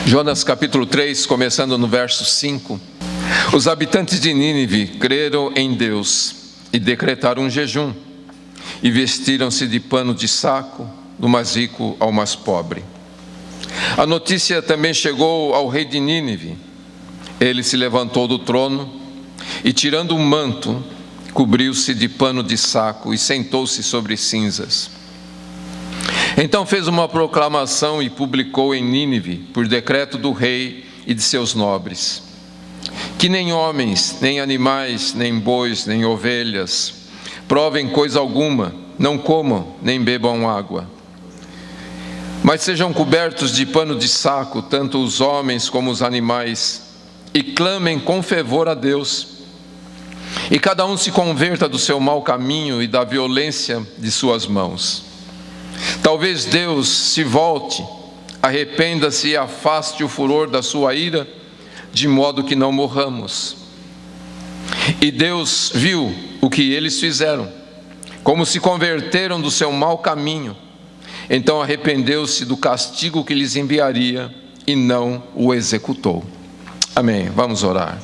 Jonas capítulo 3, começando no verso 5. Os habitantes de Nínive creram em Deus e decretaram um jejum, e vestiram-se de pano de saco, do mais rico ao mais pobre. A notícia também chegou ao rei de Nínive. Ele se levantou do trono e, tirando um manto, cobriu-se de pano de saco e sentou-se sobre cinzas. Então fez uma proclamação e publicou em Nínive, por decreto do rei e de seus nobres, que nem homens, nem animais, nem bois, nem ovelhas provem coisa alguma, não comam, nem bebam água, mas sejam cobertos de pano de saco, tanto os homens como os animais, e clamem com fervor a Deus, e cada um se converta do seu mau caminho e da violência de suas mãos. Talvez Deus se volte, arrependa-se e afaste o furor da sua ira, de modo que não morramos. E Deus viu o que eles fizeram, como se converteram do seu mau caminho. Então arrependeu-se do castigo que lhes enviaria e não o executou. Amém. Vamos orar.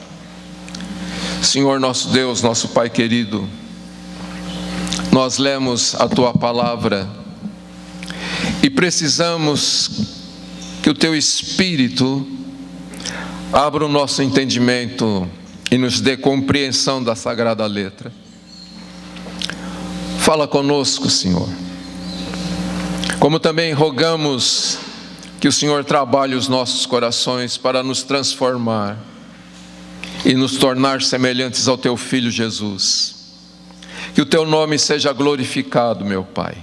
Senhor nosso Deus, nosso Pai querido, nós lemos a Tua palavra e precisamos que o Teu Espírito abra o nosso entendimento e nos dê compreensão da Sagrada Letra. Fala conosco, Senhor. Como também rogamos que o Senhor trabalhe os nossos corações para nos transformar e nos tornar semelhantes ao Teu Filho Jesus. Que o Teu nome seja glorificado, meu Pai.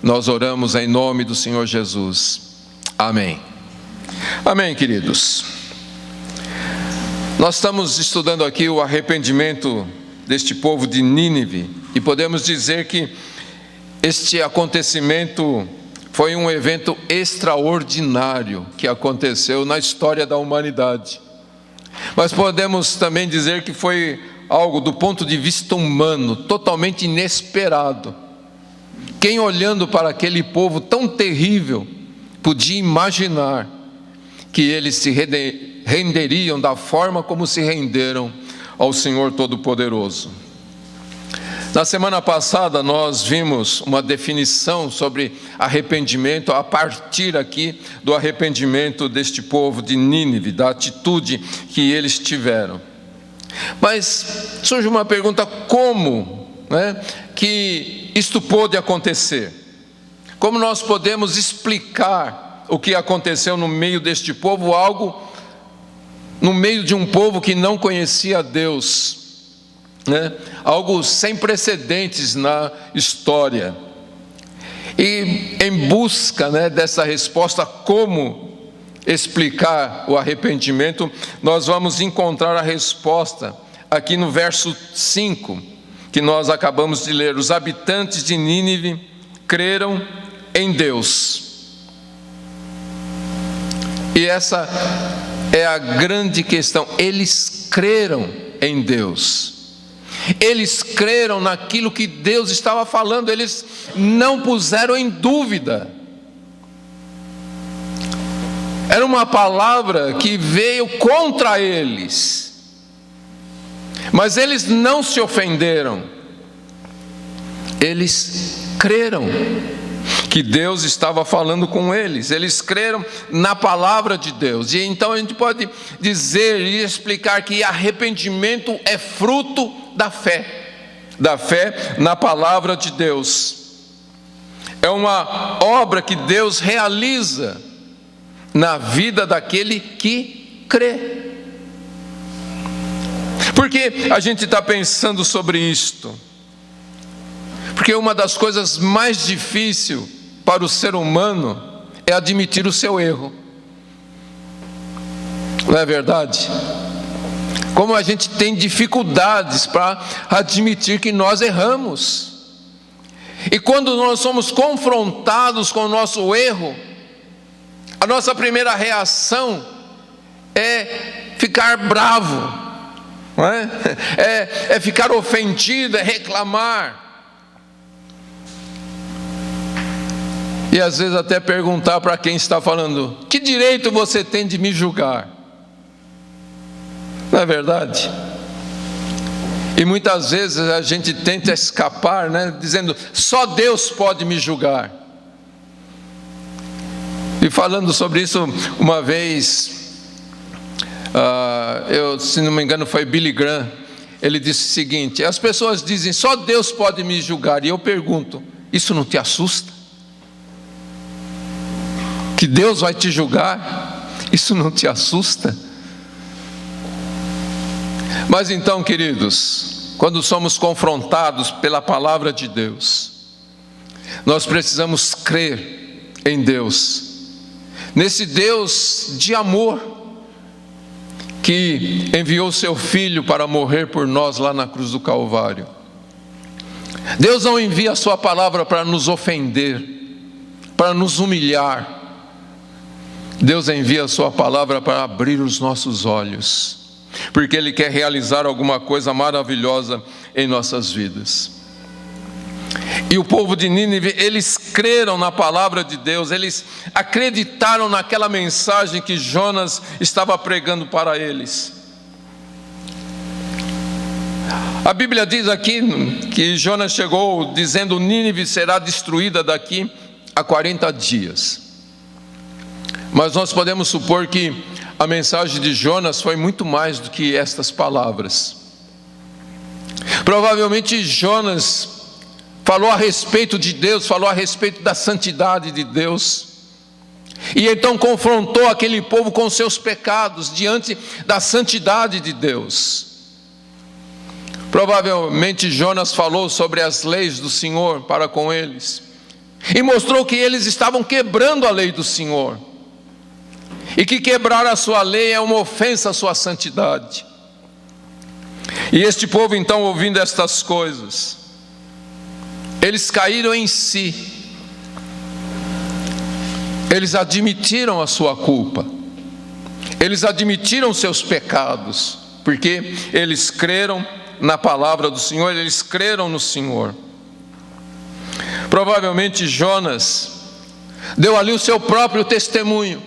Nós oramos em nome do Senhor Jesus. Amém. Amém, queridos. Nós estamos estudando aqui o arrependimento deste povo de Nínive e podemos dizer que este acontecimento foi um evento extraordinário que aconteceu na história da humanidade. Mas podemos também dizer que foi algo do ponto de vista humano, totalmente inesperado. Quem olhando para aquele povo tão terrível, podia imaginar que eles se renderiam da forma como se renderam ao Senhor Todo-Poderoso. Na semana passada nós vimos uma definição sobre arrependimento a partir aqui do arrependimento deste povo de Nínive, da atitude que eles tiveram. Mas surge uma pergunta: como, que isto pôde acontecer? Como nós podemos explicar o que aconteceu no meio deste povo, no meio de um povo que não conhecia Deus? Algo sem precedentes na história. E em busca dessa resposta, como explicar o arrependimento, nós vamos encontrar a resposta aqui no verso 5, que nós acabamos de ler. Os habitantes de Nínive creram em Deus. E essa é a grande questão. Eles creram em Deus. Eles creram naquilo que Deus estava falando, eles não puseram em dúvida. Era uma palavra que veio contra eles, mas eles não se ofenderam. Eles creram que Deus estava falando com eles, eles creram na palavra de Deus. E então a gente pode dizer e explicar que arrependimento é fruto da fé na palavra de Deus. É uma obra que Deus realiza na vida daquele que crê. Por que a gente está pensando sobre isto? Porque uma das coisas mais difíceis para o ser humano é admitir o seu erro. Não é verdade? Como a gente tem dificuldades para admitir que nós erramos. E quando nós somos confrontados com o nosso erro, a nossa primeira reação é ficar bravo, não é? É ficar ofendido, é reclamar. E às vezes até perguntar para quem está falando: que direito você tem de me julgar? Não é verdade? E muitas vezes a gente tenta escapar, dizendo: só Deus pode me julgar. E falando sobre isso, uma vez, se não me engano foi Billy Graham, ele disse o seguinte: as pessoas dizem, só Deus pode me julgar. E eu pergunto, isso não te assusta? Que Deus vai te julgar? Isso não te assusta? Mas então, queridos, quando somos confrontados pela palavra de Deus, nós precisamos crer em Deus, nesse Deus de amor, que enviou seu Filho para morrer por nós lá na cruz do Calvário. Deus não envia a sua palavra para nos ofender, para nos humilhar. Deus envia a sua palavra para abrir os nossos olhos, porque Ele quer realizar alguma coisa maravilhosa em nossas vidas. E o povo de Nínive, eles creram na palavra de Deus, eles acreditaram naquela mensagem que Jonas estava pregando para eles. A Bíblia diz aqui que Jonas chegou dizendo: Nínive será destruída daqui a 40 dias. Mas nós podemos supor que a mensagem de Jonas foi muito mais do que estas palavras. Provavelmente Jonas falou a respeito de Deus, falou a respeito da santidade de Deus, e então confrontou aquele povo com seus pecados diante da santidade de Deus. Provavelmente Jonas falou sobre as leis do Senhor para com eles, e mostrou que eles estavam quebrando a lei do Senhor, e que quebrar a sua lei é uma ofensa à sua santidade. E este povo então, ouvindo estas coisas, eles caíram em si, eles admitiram a sua culpa, eles admitiram seus pecados, porque eles creram na palavra do Senhor, eles creram no Senhor. Provavelmente Jonas deu ali o seu próprio testemunho,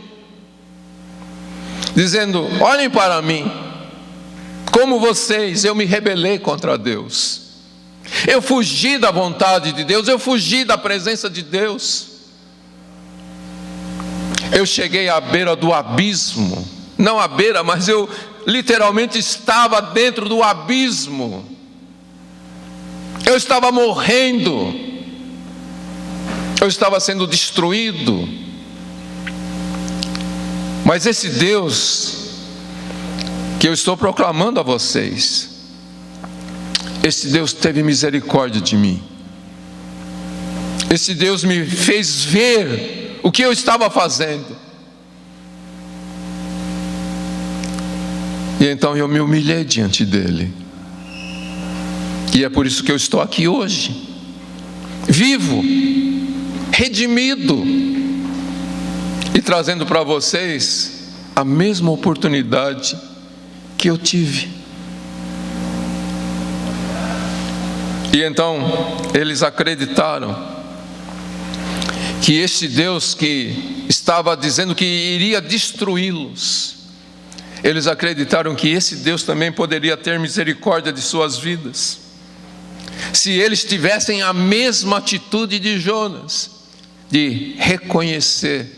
dizendo: olhem para mim, como vocês, eu me rebelei contra Deus, eu fugi da vontade de Deus, eu fugi da presença de Deus, eu cheguei à beira do abismo, não à beira, mas eu literalmente estava dentro do abismo, eu estava morrendo, eu estava sendo destruído. Mas esse Deus que eu estou proclamando a vocês, esse Deus teve misericórdia de mim. Esse Deus me fez ver o que eu estava fazendo. E então eu me humilhei diante dele. E é por isso que eu estou aqui hoje, vivo, redimido, e trazendo para vocês a mesma oportunidade que eu tive. E então eles acreditaram que este Deus que estava dizendo que iria destruí-los, eles acreditaram que esse Deus também poderia ter misericórdia de suas vidas, se eles tivessem a mesma atitude de Jonas, de reconhecer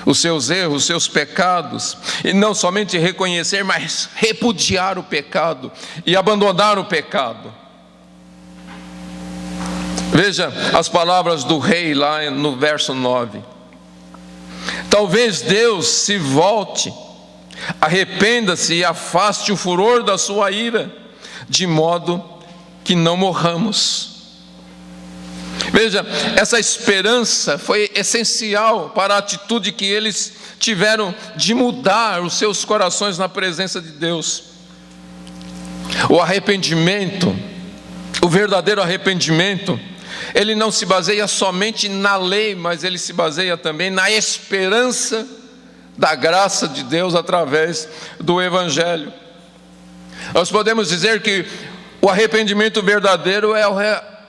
os seus erros, os seus pecados, e não somente reconhecer, mas repudiar o pecado e abandonar o pecado. Veja as palavras do rei lá no verso 9: talvez Deus se volte, arrependa-se e afaste o furor da sua ira, de modo que não morramos. Veja, essa esperança foi essencial para a atitude que eles tiveram de mudar os seus corações na presença de Deus. O arrependimento, o verdadeiro arrependimento, ele não se baseia somente na lei, mas ele se baseia também na esperança da graça de Deus através do Evangelho. Nós podemos dizer que o arrependimento verdadeiro é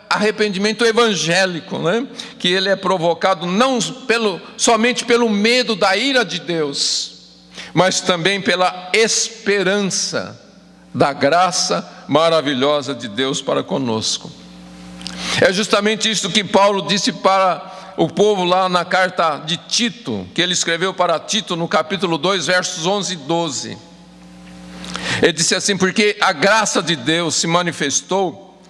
a arrependimento evangélico, né? Que ele é provocado não somente pelo medo da ira de Deus, mas também pela esperança da graça maravilhosa de Deus para conosco. É justamente isso que Paulo disse para o povo lá na carta de Tito, que ele escreveu para Tito no capítulo 2, versos 11 e 12. Ele disse assim: porque a graça de Deus se manifestou,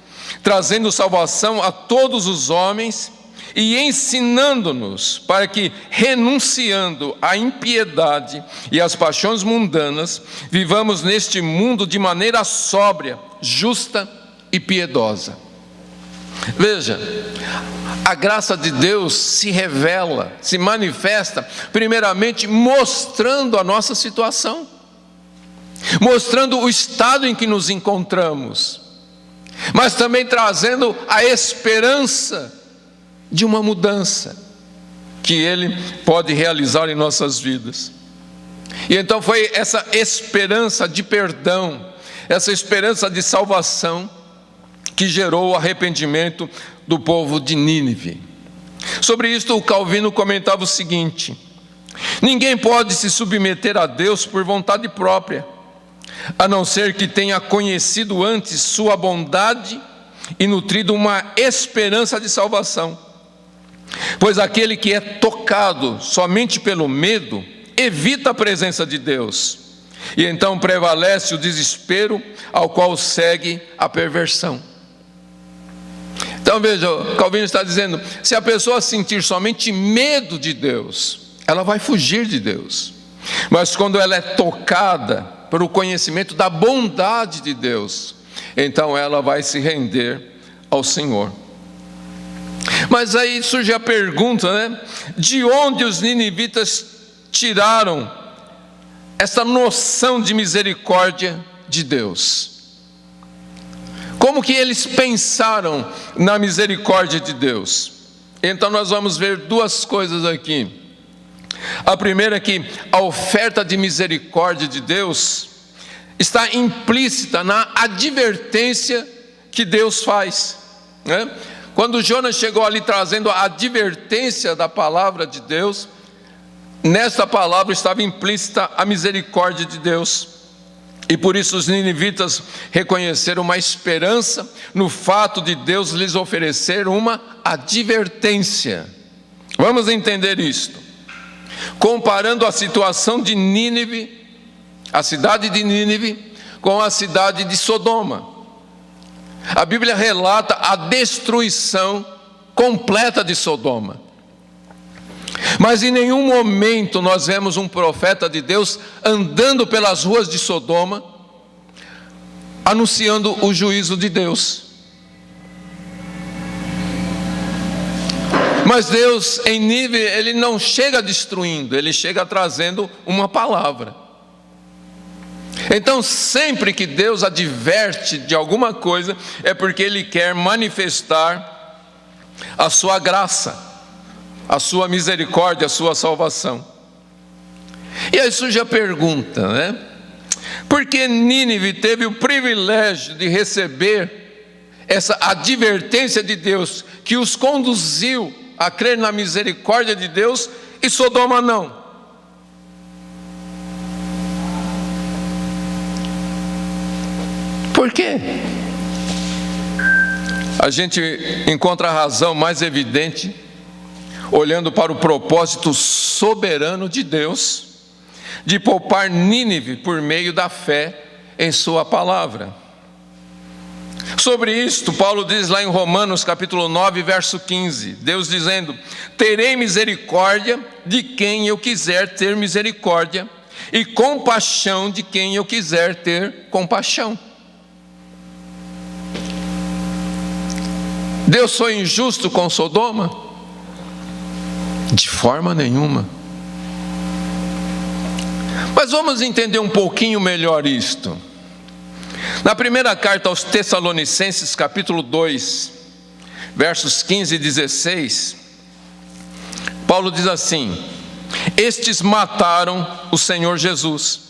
trazendo salvação a todos os homens e ensinando-nos para que, renunciando à impiedade e às paixões mundanas, vivamos neste mundo de maneira sóbria, justa e piedosa. Veja, a graça de Deus se revela, se manifesta, primeiramente mostrando a nossa situação, mostrando o estado em que nos encontramos, mas também trazendo a esperança de uma mudança que Ele pode realizar em nossas vidas. E então foi essa esperança de perdão, essa esperança de salvação que gerou o arrependimento do povo de Nínive. Sobre isto o Calvino comentava o seguinte: ninguém pode se submeter a Deus por vontade própria, a não ser que tenha conhecido antes sua bondade e nutrido uma esperança de salvação. Pois aquele que é tocado somente pelo medo evita a presença de Deus, e então prevalece o desespero, ao qual segue a perversão. Então veja, Calvino está dizendo: se a pessoa sentir somente medo de Deus, ela vai fugir de Deus. Mas quando ela é tocada pelo conhecimento da bondade de Deus, então ela vai se render ao Senhor. Mas aí surge a pergunta, né? De onde os ninivitas tiraram essa noção de misericórdia de Deus? Como que eles pensaram na misericórdia de Deus? Então nós vamos ver duas coisas aqui. A primeira é que a oferta de misericórdia de Deus está implícita na advertência que Deus faz, né? Quando Jonas chegou ali trazendo a advertência da palavra de Deus, nesta palavra estava implícita a misericórdia de Deus. E por isso os ninivitas reconheceram uma esperança no fato de Deus lhes oferecer uma advertência. Vamos entender isto. Comparando a situação de Nínive, a cidade de Nínive, com a cidade de Sodoma. A Bíblia relata a destruição completa de Sodoma. Mas em nenhum momento nós vemos um profeta de Deus andando pelas ruas de Sodoma, anunciando o juízo de Deus. Mas Deus em Nínive, Ele não chega destruindo, Ele chega trazendo uma palavra. Então sempre que Deus adverte de alguma coisa, é porque Ele quer manifestar a sua graça, a sua misericórdia, a sua salvação. E aí surge a pergunta, né? Por que Nínive teve o privilégio de receber essa advertência de Deus, que os conduziu a crer na misericórdia de Deus, e Sodoma não? Por quê? A gente encontra a razão mais evidente olhando para o propósito soberano de Deus de poupar Nínive por meio da fé em sua palavra. Sobre isto, Paulo diz lá em Romanos capítulo 9, verso 15, Deus dizendo: terei misericórdia de quem eu quiser ter misericórdia, e compaixão de quem eu quiser ter compaixão. Deus foi injusto com Sodoma? De forma nenhuma. Mas vamos entender um pouquinho melhor isto. Na primeira carta aos Tessalonicenses, capítulo 2, versos 15 e 16, Paulo diz assim: estes mataram o Senhor Jesus,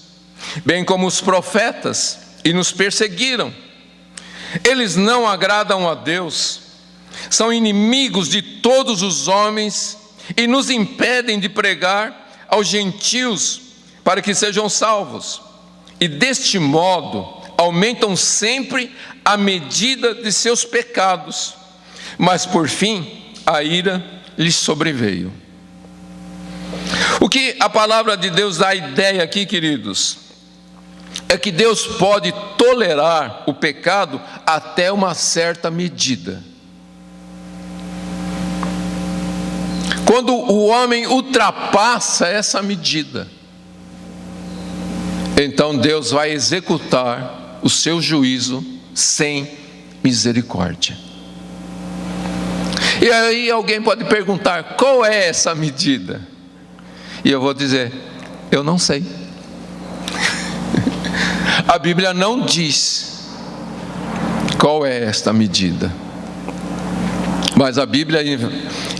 bem como os profetas, e nos perseguiram. Eles não agradam a Deus, são inimigos de todos os homens e nos impedem de pregar aos gentios para que sejam salvos. E deste modo aumentam sempre a medida de seus pecados, mas por fim a ira lhes sobreveio. O que a palavra de Deus dá a ideia aqui, queridos, é que Deus pode tolerar o pecado até uma certa medida. Quando o homem ultrapassa essa medida, então Deus vai executar o seu juízo sem misericórdia. E aí alguém pode perguntar: qual é essa medida? E eu vou dizer: eu não sei. A Bíblia não diz qual é esta medida, mas a Bíblia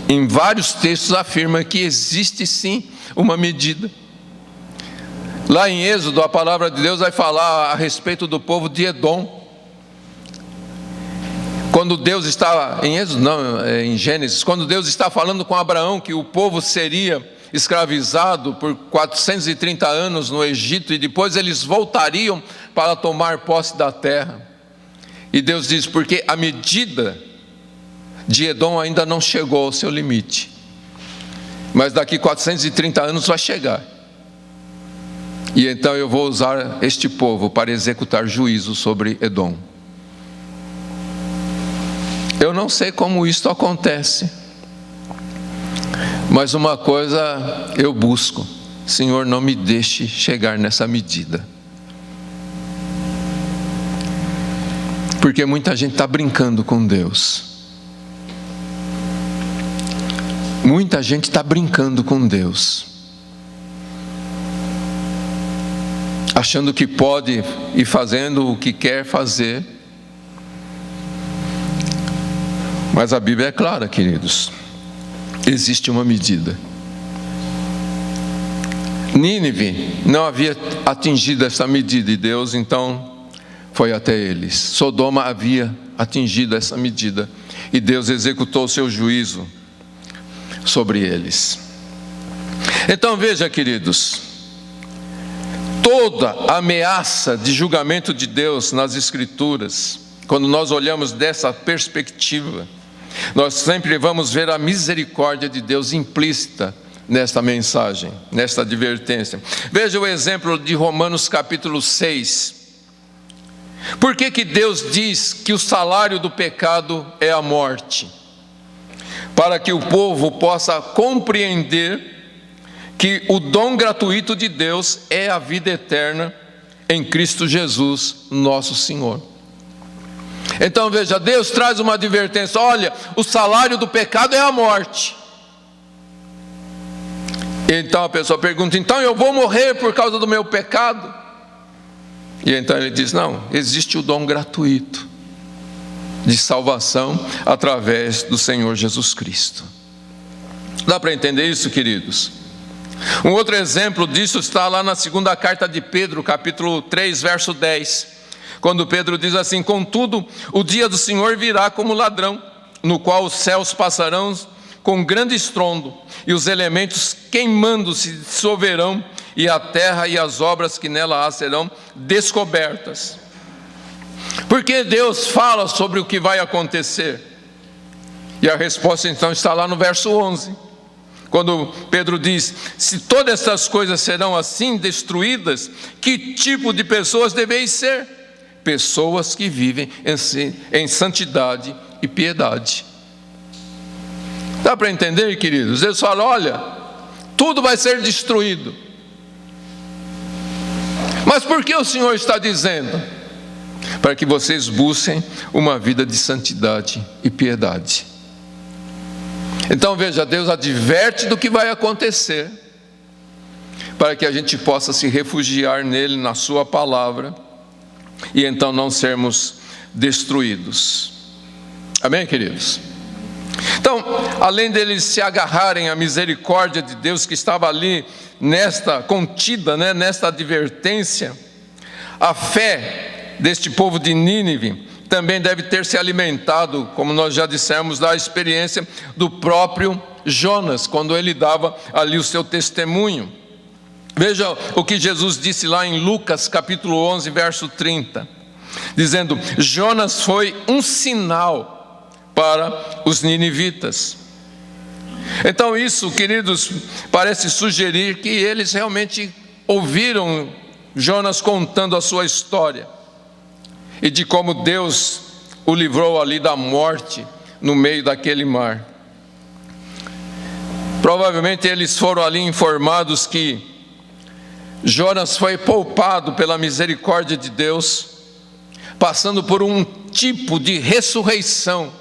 em vários textos afirma que existe sim uma medida. Lá em Êxodo, a palavra de Deus vai falar a respeito do povo de Edom. Quando Deus está, em Êxodo não, em Gênesis, quando Deus está falando com Abraão que o povo seria escravizado por 430 anos no Egito e depois eles voltariam para tomar posse da terra. E Deus diz: porque a medida de Edom ainda não chegou ao seu limite, mas daqui 430 anos vai chegar. E então eu vou usar este povo para executar juízo sobre Edom. Eu não sei como isso acontece, mas uma coisa eu busco: Senhor, não me deixe chegar nessa medida. Porque muita gente está brincando com Deus. Muita gente está brincando com Deus, achando que pode ir fazendo o que quer fazer. Mas a Bíblia é clara, queridos: existe uma medida. Nínive não havia atingido essa medida e Deus então foi até eles. Sodoma havia atingido essa medida e Deus executou o seu juízo sobre eles. Então veja, queridos, toda a ameaça de julgamento de Deus nas Escrituras, quando nós olhamos dessa perspectiva, nós sempre vamos ver a misericórdia de Deus implícita nesta mensagem, nesta advertência. Veja o exemplo de Romanos capítulo 6. Por que Deus diz que o salário do pecado é a morte? Para que o povo possa compreender que o dom gratuito de Deus é a vida eterna em Cristo Jesus, nosso Senhor. Então veja, Deus traz uma advertência: olha, o salário do pecado é a morte. Então a pessoa pergunta: então eu vou morrer por causa do meu pecado? E então ele diz: não, existe o dom gratuito de salvação através do Senhor Jesus Cristo. Dá para entender isso, queridos? Um outro exemplo disso está lá na segunda carta de Pedro, capítulo 3, verso 10, quando Pedro diz assim: contudo, o dia do Senhor virá como ladrão, no qual os céus passarão com grande estrondo, e os elementos queimando se dissolverão, e a terra e as obras que nela há serão descobertas. Porque Deus fala sobre o que vai acontecer. E a resposta então está lá no verso 11, quando Pedro diz: se todas essas coisas serão assim destruídas, que tipo de pessoas deveis ser? Pessoas que vivem em santidade e piedade. Dá para entender, queridos? Eles falam: olha, tudo vai ser destruído. Mas por que o Senhor está dizendo? Para que vocês busquem uma vida de santidade e piedade. Então veja, Deus adverte do que vai acontecer, para que a gente possa se refugiar nele, na sua palavra, e então não sermos destruídos. Amém, queridos? Então, além deles se agarrarem à misericórdia de Deus que estava ali nesta contida, nesta advertência, a fé deste povo de Nínive também deve ter se alimentado, como nós já dissemos, da experiência do próprio Jonas, quando ele dava ali o seu testemunho. Veja o que Jesus disse lá em Lucas capítulo 11, verso 30, dizendo: Jonas foi um sinal para os ninivitas. Então isso, queridos, parece sugerir que eles realmente ouviram Jonas contando a sua história e de como Deus o livrou ali da morte no meio daquele mar. Provavelmente eles foram ali informados que Jonas foi poupado pela misericórdia de Deus, passando por um tipo de ressurreição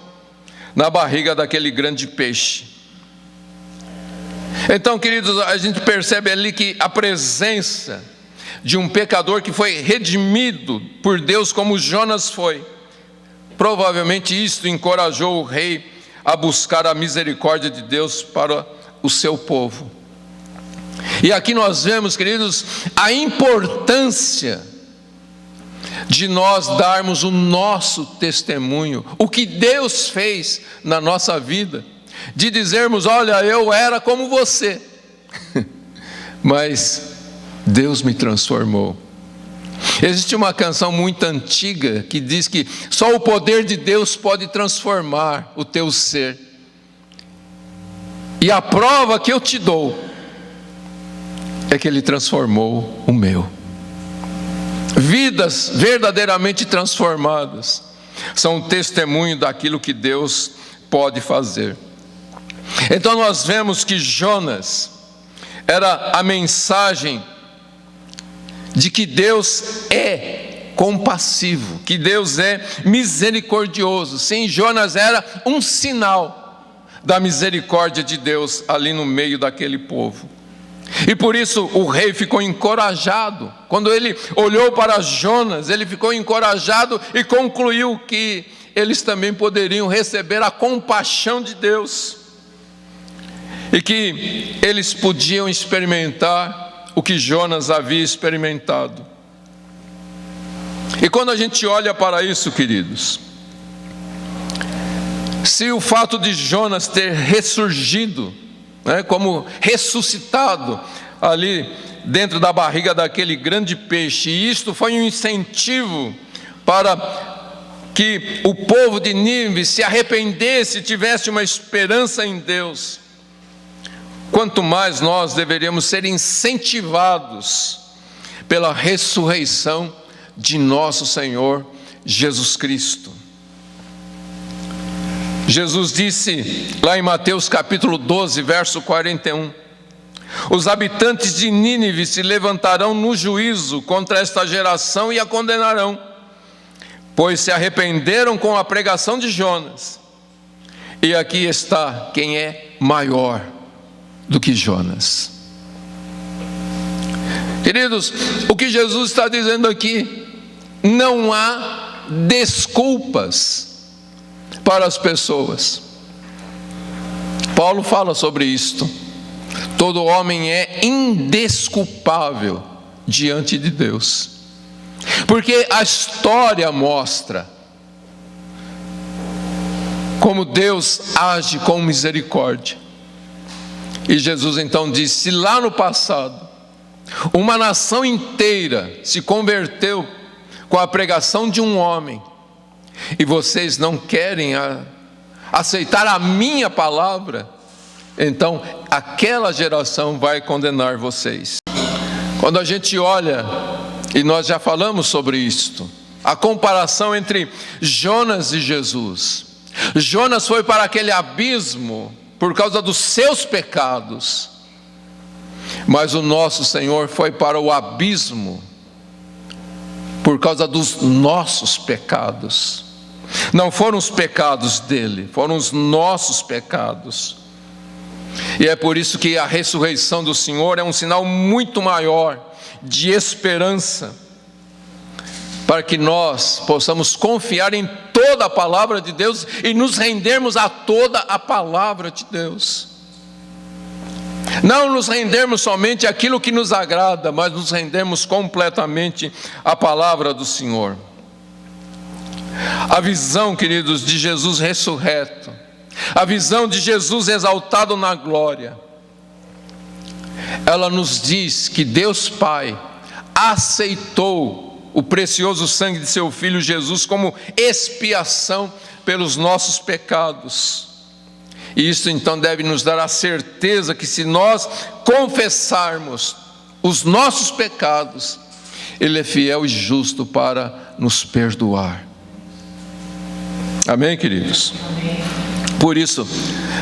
na barriga daquele grande peixe. Então, queridos, a gente percebe ali que a presença de um pecador que foi redimido por Deus como Jonas foi, provavelmente isto encorajou o rei a buscar a misericórdia de Deus para o seu povo. E aqui nós vemos, queridos, a importância de nós darmos o nosso testemunho, o que Deus fez na nossa vida, de dizermos: olha, eu era como você, mas Deus me transformou. Existe uma canção muito antiga que diz que só o poder de Deus pode transformar o teu ser. E a prova que eu te dou é que Ele transformou o meu. Vidas verdadeiramente transformadas são um testemunho daquilo que Deus pode fazer. Então nós vemos que Jonas era a mensagem de que Deus é compassivo, que Deus é misericordioso. Sim, Jonas era um sinal da misericórdia de Deus ali no meio daquele povo. E por isso o rei ficou encorajado. Quando ele olhou para Jonas, ele ficou encorajado e concluiu que eles também poderiam receber a compaixão de Deus, e que eles podiam experimentar o que Jonas havia experimentado. E quando a gente olha para isso, queridos, se o fato de Jonas ter ressurgido, como ressuscitado ali dentro da barriga daquele grande peixe, e isto foi um incentivo para que o povo de Nínive se arrependesse e tivesse uma esperança em Deus, quanto mais nós deveríamos ser incentivados pela ressurreição de nosso Senhor Jesus Cristo. Jesus disse lá em Mateus capítulo 12, verso 41: os habitantes de Nínive se levantarão no juízo contra esta geração e a condenarão, pois se arrependeram com a pregação de Jonas. E aqui está quem é maior do que Jonas. Queridos, o que Jesus está dizendo aqui: não há desculpas para as pessoas. Paulo fala sobre isto. Todo homem é indesculpável diante de Deus, porque a história mostra como Deus age com misericórdia. E Jesus então disse: se lá no passado uma nação inteira se converteu com a pregação de um homem, e vocês não querem aceitar a minha palavra, então aquela geração vai condenar vocês. Quando a gente olha, e nós já falamos sobre isto, a comparação entre Jonas e Jesus. Jonas foi para aquele abismo por causa dos seus pecados, mas o nosso Senhor foi para o abismo por causa dos nossos pecados. Não foram os pecados dele, foram os nossos pecados. E é por isso que a ressurreição do Senhor é um sinal muito maior de esperança, para que nós possamos confiar em toda a palavra de Deus e nos rendermos a toda a palavra de Deus. Não nos rendermos somente àquilo que nos agrada, mas nos rendermos completamente à palavra do Senhor. A visão, queridos, de Jesus ressurreto, a visão de Jesus exaltado na glória, ela nos diz que Deus Pai aceitou o precioso sangue de seu Filho Jesus como expiação pelos nossos pecados. E isso então deve nos dar a certeza que, se nós confessarmos os nossos pecados, Ele é fiel e justo para nos perdoar. Amém, queridos? Amém. Por isso,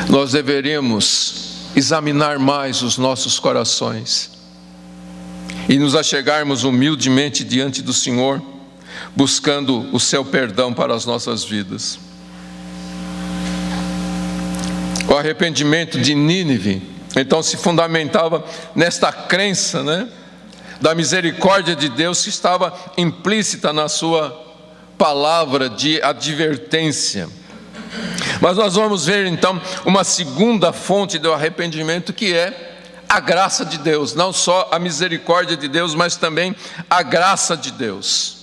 nós deveríamos examinar mais os nossos corações e nos achegarmos humildemente diante do Senhor, buscando o seu perdão para as nossas vidas. O arrependimento de Nínive, então, se fundamentava nesta crença, da misericórdia de Deus que estava implícita na sua palavra de advertência. Mas nós vamos ver então uma segunda fonte do arrependimento, que é a graça de Deus. Não só a misericórdia de Deus, mas também a graça de Deus.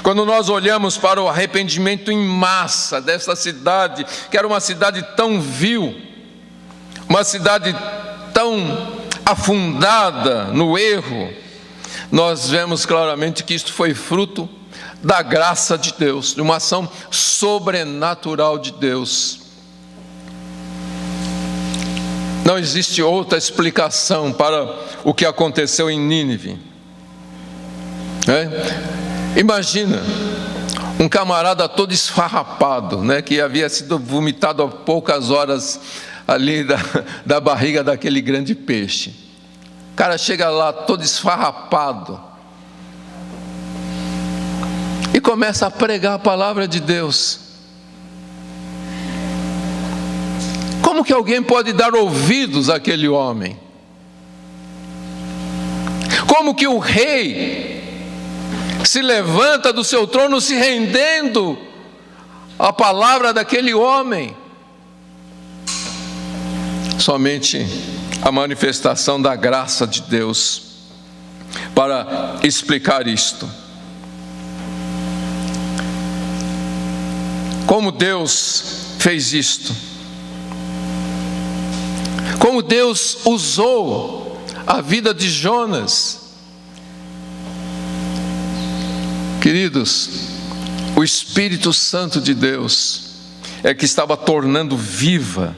Quando nós olhamos para o arrependimento em massa dessa cidade, que era uma cidade tão vil, uma cidade tão afundada no erro, nós vemos claramente que isto foi fruto da graça de Deus, de uma ação sobrenatural de Deus. Não existe outra explicação para o que aconteceu em Nínive. Imagina um camarada todo esfarrapado, que havia sido vomitado há poucas horas ali da barriga daquele grande peixe. O cara chega lá todo esfarrapado e começa a pregar a palavra de Deus. Como que alguém pode dar ouvidos àquele homem? Como que o rei se levanta do seu trono se rendendo à palavra daquele homem? Somente a manifestação da graça de Deus para explicar isto. Como Deus fez isto? Como Deus usou a vida de Jonas? Queridos, o Espírito Santo de Deus é que estava tornando viva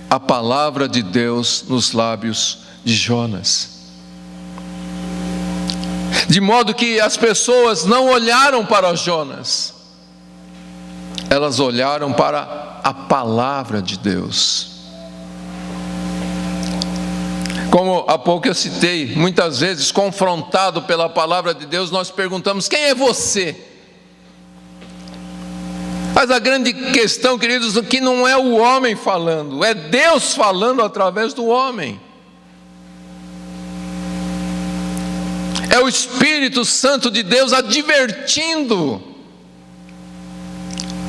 a palavra de Deus nos lábios de Jonas. De modo que as pessoas não olharam para Jonas, elas olharam para a palavra de Deus. Como há pouco eu citei, muitas vezes confrontado pela palavra de Deus, nós perguntamos: quem é você? Mas a grande questão, queridos, é que não é o homem falando, é Deus falando através do homem. É o Espírito Santo de Deus advertindo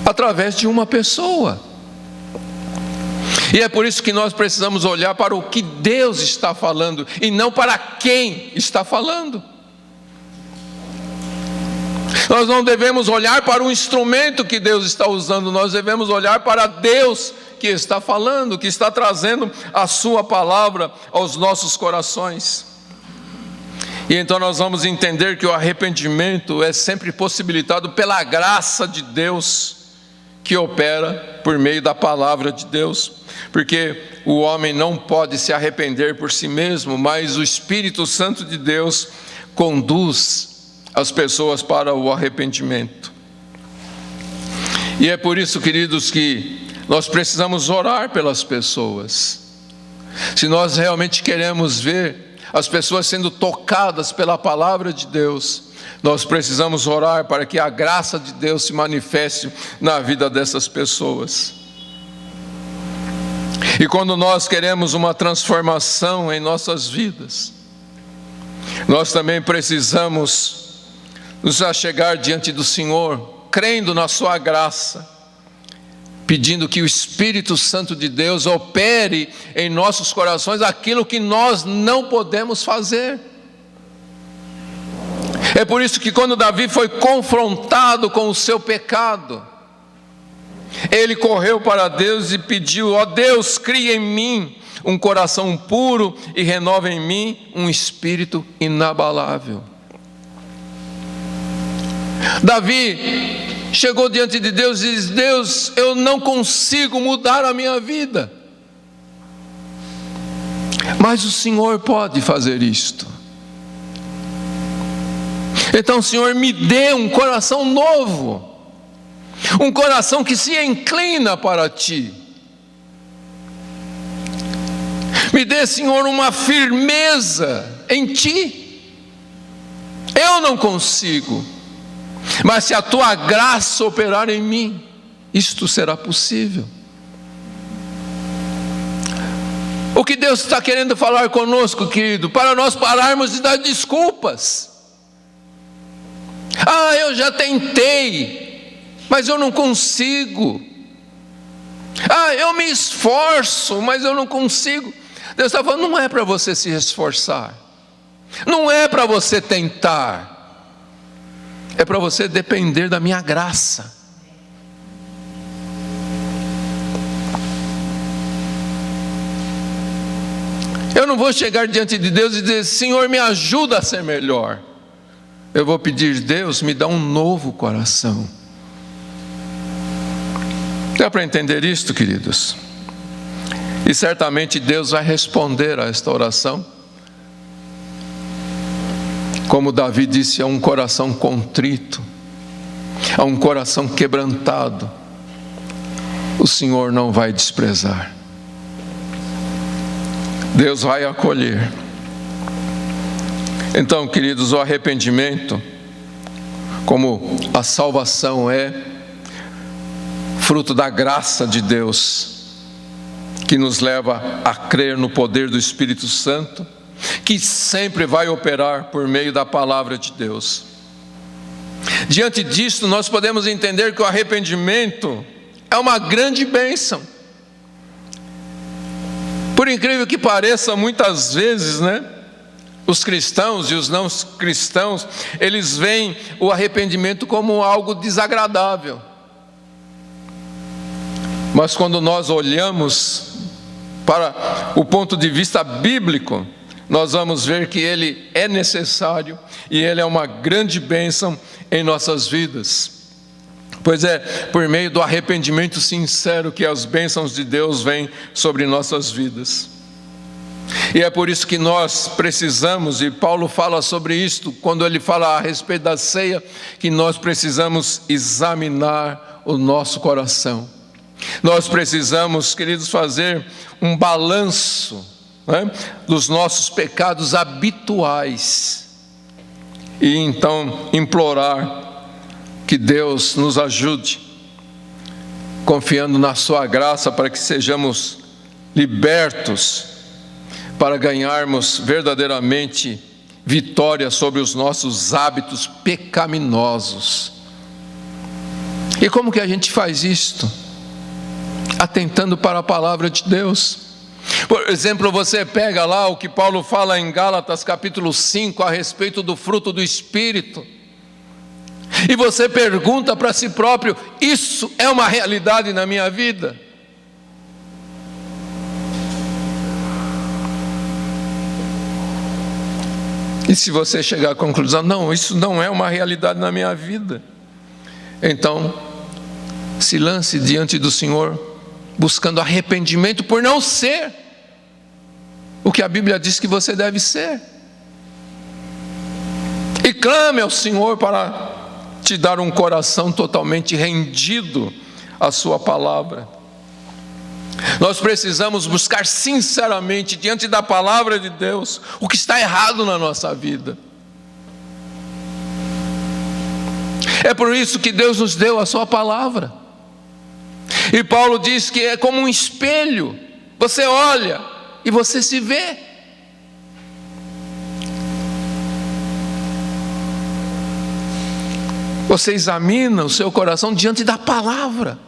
através de uma pessoa. E é por isso que nós precisamos olhar para o que Deus está falando e não para quem está falando. Nós não devemos olhar para o instrumento que Deus está usando, nós devemos olhar para Deus que está falando, que está trazendo a sua palavra aos nossos corações. E então nós vamos entender que o arrependimento é sempre possibilitado pela graça de Deus, que opera por meio da palavra de Deus, porque o homem não pode se arrepender por si mesmo, mas o Espírito Santo de Deus conduz as pessoas para o arrependimento. E é por isso, queridos, que nós precisamos orar pelas pessoas. Se nós realmente queremos ver as pessoas sendo tocadas pela palavra de Deus, nós precisamos orar para que a graça de Deus se manifeste na vida dessas pessoas. E quando nós queremos uma transformação em nossas vidas, nós também precisamos nos achegar diante do Senhor, crendo na sua graça, pedindo que o Espírito Santo de Deus opere em nossos corações aquilo que nós não podemos fazer. É por isso que quando Davi foi confrontado com o seu pecado, ele correu para Deus e pediu: ó Deus, cria em mim um coração puro e renova em mim um espírito inabalável. Davi chegou diante de Deus e disse: Deus, eu não consigo mudar a minha vida, mas o Senhor pode fazer isto. Então, Senhor, me dê um coração novo, um coração que se inclina para Ti. Me dê, Senhor, uma firmeza em Ti. Eu não consigo, mas se a Tua graça operar em mim, isto será possível. O que Deus está querendo falar conosco, querido, para nós pararmos de dar desculpas. Ah, eu já tentei, mas eu não consigo. Ah, eu me esforço, mas eu não consigo. Deus está falando: não é para você se esforçar, não é para você tentar, é para você depender da minha graça. Eu não vou chegar diante de Deus e dizer: Senhor, me ajuda a ser melhor. Eu vou pedir: Deus, me dá um novo coração. Dá para entender isto, queridos? E certamente Deus vai responder a esta oração. Como Davi disse: a um coração contrito, a um coração quebrantado, o Senhor não vai desprezar. Deus vai acolher. Então, queridos, o arrependimento, como a salvação é fruto da graça de Deus, que nos leva a crer no poder do Espírito Santo, que sempre vai operar por meio da palavra de Deus. Diante disso, nós podemos entender que o arrependimento é uma grande bênção. Por incrível que pareça, muitas vezes, os cristãos e os não cristãos, eles veem o arrependimento como algo desagradável. Mas quando nós olhamos para o ponto de vista bíblico, nós vamos ver que ele é necessário e ele é uma grande bênção em nossas vidas. Pois é por meio do arrependimento sincero que as bênçãos de Deus vêm sobre nossas vidas. E é por isso que nós precisamos, e Paulo fala sobre isto quando ele fala a respeito da ceia, que nós precisamos examinar o nosso coração. Nós precisamos, queridos, fazer um balanço dos nossos pecados habituais e então implorar que Deus nos ajude, confiando na sua graça para que sejamos libertos, para ganharmos verdadeiramente vitória sobre os nossos hábitos pecaminosos. E como que a gente faz isto? Atentando para a palavra de Deus. Por exemplo, você pega lá o que Paulo fala em Gálatas capítulo 5 a respeito do fruto do Espírito, e você pergunta para si próprio: isso é uma realidade na minha vida? E se você chegar à conclusão: não, isso não é uma realidade na minha vida, então se lance diante do Senhor, buscando arrependimento por não ser o que a Bíblia diz que você deve ser, e clame ao Senhor para te dar um coração totalmente rendido à sua palavra. Nós precisamos buscar sinceramente diante da palavra de Deus o que está errado na nossa vida. É por isso que Deus nos deu a sua palavra. E Paulo diz que é como um espelho. Você olha e você se vê. Você examina o seu coração diante da palavra,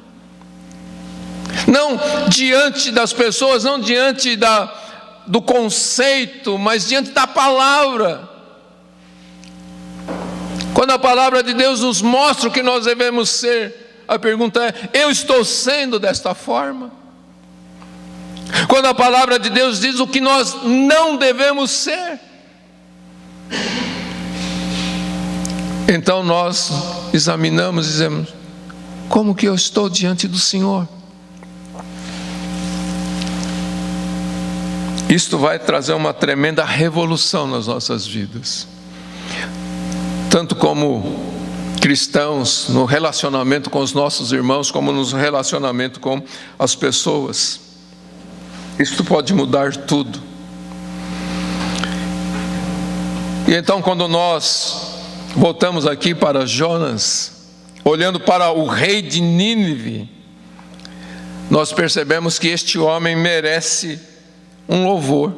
não diante das pessoas, não diante do conceito, mas diante da palavra. Quando a palavra de Deus nos mostra o que nós devemos ser, a pergunta é: eu estou sendo desta forma? Quando a palavra de Deus diz o que nós não devemos ser, então nós examinamos e dizemos: como que eu estou diante do Senhor? Isto vai trazer uma tremenda revolução nas nossas vidas, tanto como cristãos, no relacionamento com os nossos irmãos, como no relacionamento com as pessoas. Isto pode mudar tudo. E então, quando nós voltamos aqui para Jonas, olhando para o rei de Nínive, nós percebemos que este homem merece um louvor.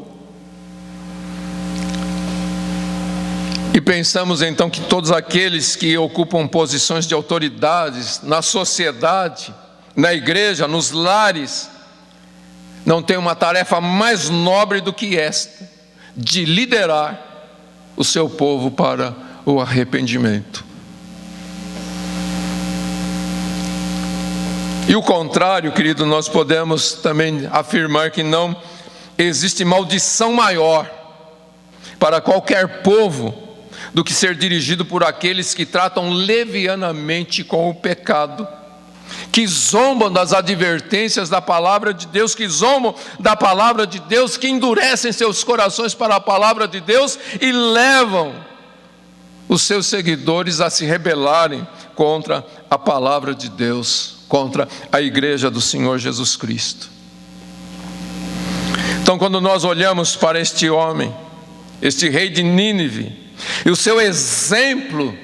E pensamos então que todos aqueles que ocupam posições de autoridades na sociedade, na igreja, nos lares, não têm uma tarefa mais nobre do que esta, de liderar o seu povo para o arrependimento. E o contrário, querido, nós podemos também afirmar que não existe maldição maior para qualquer povo do que ser dirigido por aqueles que tratam levianamente com o pecado, que zombam das advertências da palavra de Deus, que zombam da palavra de Deus, que endurecem seus corações para a palavra de Deus e levam os seus seguidores a se rebelarem contra a palavra de Deus, contra a igreja do Senhor Jesus Cristo. Então, quando nós olhamos para este homem, este rei de Nínive, e o seu exemplo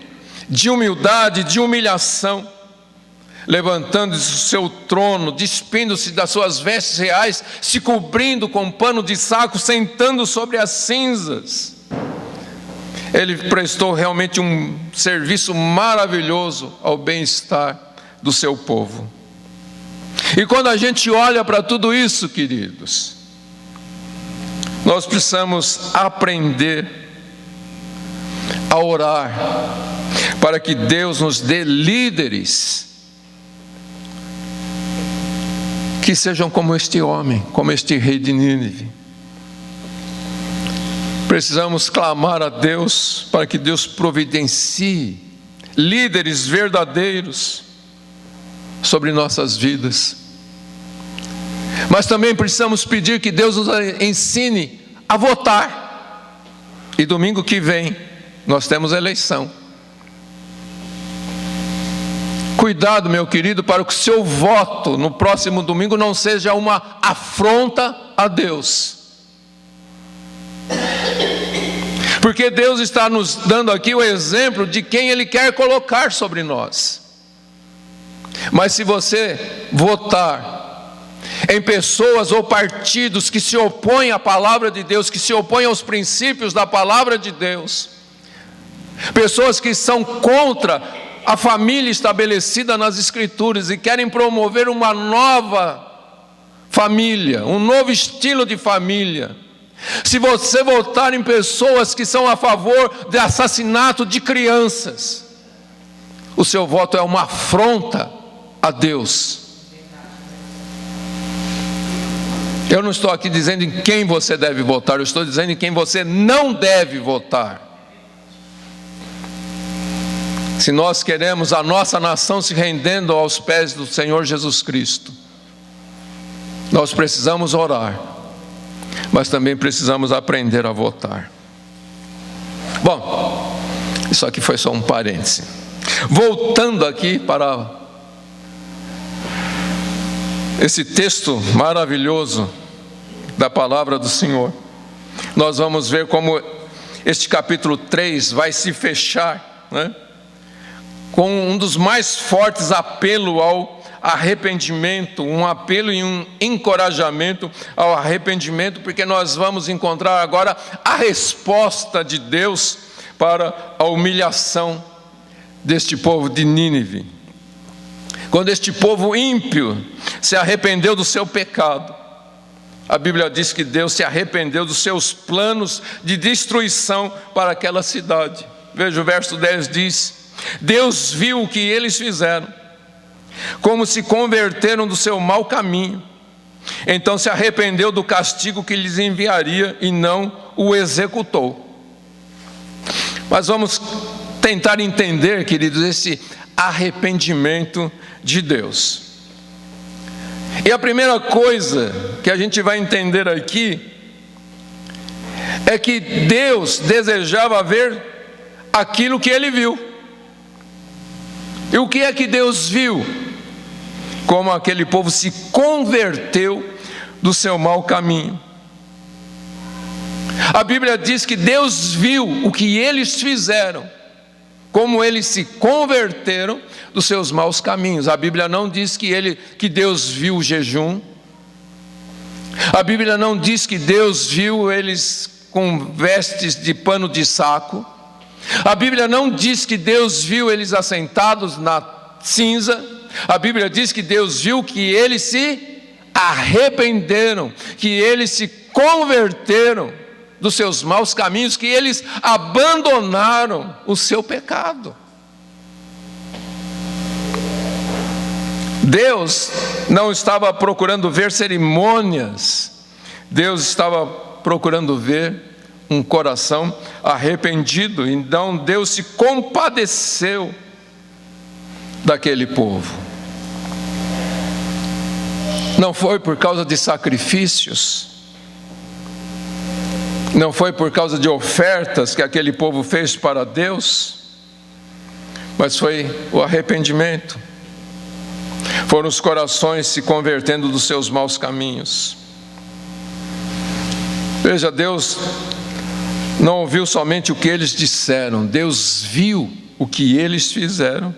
de humildade, de humilhação, levantando-se do seu trono, despindo-se das suas vestes reais, se cobrindo com um pano de saco, sentando sobre as cinzas, ele prestou realmente um serviço maravilhoso ao bem-estar do seu povo. E quando a gente olha para tudo isso, queridos, nós precisamos aprender a orar para que Deus nos dê líderes que sejam como este homem, como este rei de Nínive. Precisamos clamar a Deus para que Deus providencie líderes verdadeiros sobre nossas vidas. Mas também precisamos pedir que Deus nos ensine a votar. E domingo que vem nós temos eleição. Cuidado, meu querido, para que o seu voto no próximo domingo não seja uma afronta a Deus. Porque Deus está nos dando aqui o exemplo de quem Ele quer colocar sobre nós. Mas se você votar em pessoas ou partidos que se opõem à palavra de Deus, que se opõem aos princípios da palavra de Deus, pessoas que são contra a família estabelecida nas Escrituras e querem promover uma nova família, um novo estilo de família, se você votar em pessoas que são a favor de assassinato de crianças, o seu voto é uma afronta a Deus. Eu não estou aqui dizendo em quem você deve votar, eu estou dizendo em quem você não deve votar. Se nós queremos a nossa nação se rendendo aos pés do Senhor Jesus Cristo, nós precisamos orar, mas também precisamos aprender a votar. Bom, isso aqui foi só um parêntese. Voltando aqui para esse texto maravilhoso da palavra do Senhor, nós vamos ver como este capítulo 3 vai se fechar, né, com um dos mais fortes apelos ao arrependimento, um apelo e um encorajamento ao arrependimento, porque nós vamos encontrar agora a resposta de Deus para a humilhação deste povo de Nínive. Quando este povo ímpio se arrependeu do seu pecado, a Bíblia diz que Deus se arrependeu dos seus planos de destruição para aquela cidade. Veja, o verso 10 diz: Deus viu o que eles fizeram, como se converteram do seu mau caminho. Então se arrependeu do castigo que lhes enviaria e não o executou. Mas vamos tentar entender, queridos, esse arrependimento de Deus. E a primeira coisa que a gente vai entender aqui é que Deus desejava ver aquilo que ele viu. E o que é que Deus viu? Como aquele povo se converteu do seu mau caminho. A Bíblia diz que Deus viu o que eles fizeram, como eles se converteram dos seus maus caminhos. A Bíblia não diz que Deus viu o jejum. A Bíblia não diz que Deus viu eles com vestes de pano de saco. A Bíblia não diz que Deus viu eles assentados na cinza. A Bíblia diz que Deus viu que eles se arrependeram, que eles se converteram dos seus maus caminhos, que eles abandonaram o seu pecado. Deus não estava procurando ver cerimônias, Deus estava procurando ver um coração arrependido. Então Deus se compadeceu daquele povo. Não foi por causa de sacrifícios, não foi por causa de ofertas que aquele povo fez para Deus, mas foi o arrependimento. Foram os corações se convertendo dos seus maus caminhos. Veja, Deus não ouviu somente o que eles disseram, Deus viu o que eles fizeram.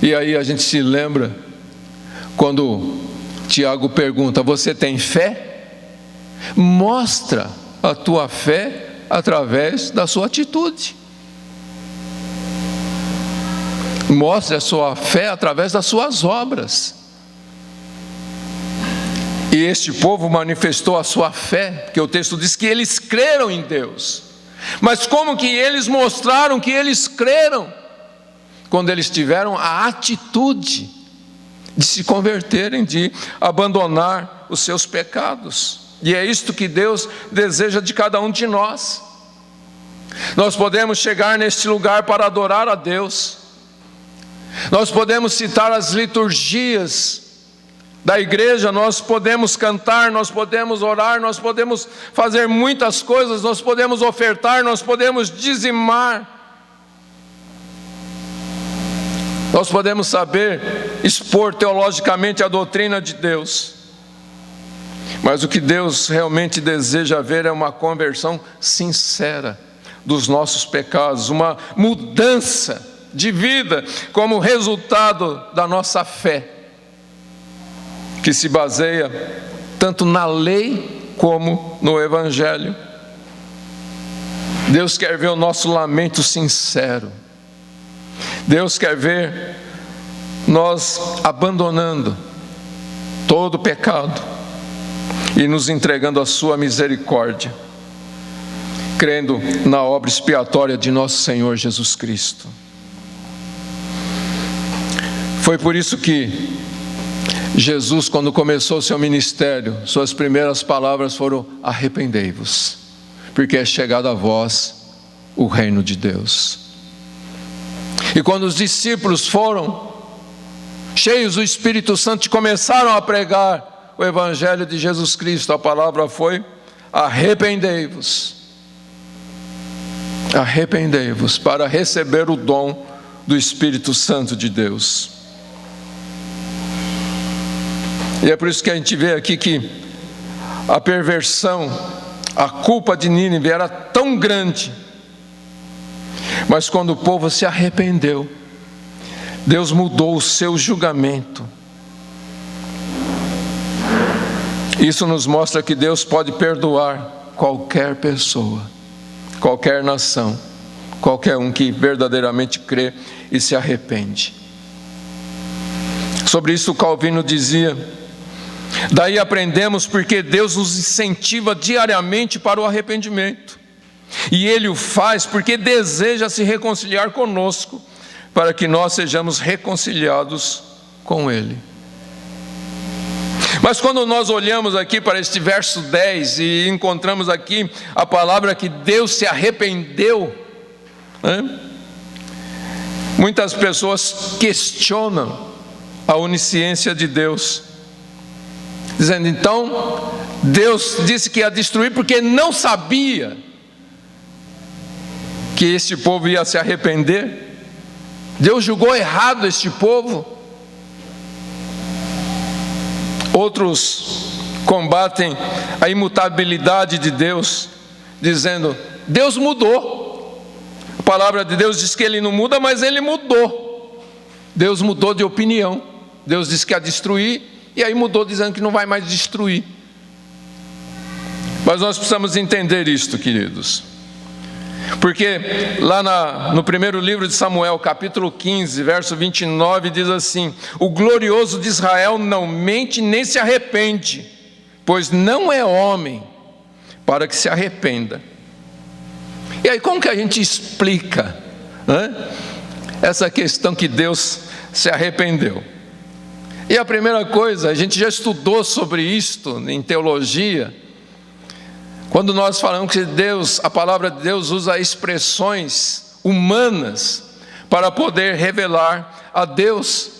E aí a gente se lembra quando Tiago pergunta: você tem fé? Mostra a tua fé através da sua atitude. Mostre a sua fé através das suas obras. E este povo manifestou a sua fé, porque o texto diz que eles creram em Deus. Mas como que eles mostraram que eles creram? Quando eles tiveram a atitude de se converterem, de abandonar os seus pecados. E é isto que Deus deseja de cada um de nós. Nós podemos chegar neste lugar para adorar a Deus. Nós podemos citar as liturgias da igreja, nós podemos cantar, nós podemos orar, nós podemos fazer muitas coisas, nós podemos ofertar, nós podemos dizimar. Nós podemos saber expor teologicamente a doutrina de Deus. Mas o que Deus realmente deseja ver é uma conversão sincera dos nossos pecados, uma mudança de vida como resultado da nossa fé, que se baseia tanto na lei como no Evangelho. Deus quer ver o nosso lamento sincero. Deus quer ver nós abandonando todo o pecado e nos entregando à sua misericórdia, crendo na obra expiatória de nosso Senhor Jesus Cristo. Foi por isso que Jesus, quando começou o seu ministério, suas primeiras palavras foram: arrependei-vos, porque é chegado a vós o reino de Deus. E quando os discípulos foram cheios do Espírito Santo e começaram a pregar o Evangelho de Jesus Cristo, a palavra foi: arrependei-vos. Arrependei-vos para receber o dom do Espírito Santo de Deus. E é por isso que a gente vê aqui que a perversão, a culpa de Nínive era tão grande, mas quando o povo se arrependeu, Deus mudou o seu julgamento. Isso nos mostra que Deus pode perdoar qualquer pessoa, qualquer nação, qualquer um que verdadeiramente crê e se arrepende. Sobre isso Calvino dizia: daí aprendemos porque Deus nos incentiva diariamente para o arrependimento. E Ele o faz porque deseja se reconciliar conosco, para que nós sejamos reconciliados com Ele. Mas quando nós olhamos aqui para este verso 10 e encontramos aqui a palavra que Deus se arrependeu, né? Muitas pessoas questionam a onisciência de Deus, dizendo, então, Deus disse que ia destruir porque não sabia que este povo ia se arrepender. Deus julgou errado este povo. Outros combatem a imutabilidade de Deus, dizendo, Deus mudou. A palavra de Deus diz que Ele não muda, mas Ele mudou. Deus mudou de opinião. Deus disse que ia destruir, e aí mudou dizendo que não vai mais destruir. Mas nós precisamos entender isto, queridos. Porque lá no primeiro livro de Samuel, capítulo 15, verso 29, diz assim, o glorioso de Israel não mente nem se arrepende, pois não é homem para que se arrependa. E aí como que a gente explica, né, essa questão que Deus se arrependeu? E a primeira coisa, a gente já estudou sobre isto em teologia, quando nós falamos que Deus, a palavra de Deus usa expressões humanas para poder revelar a Deus.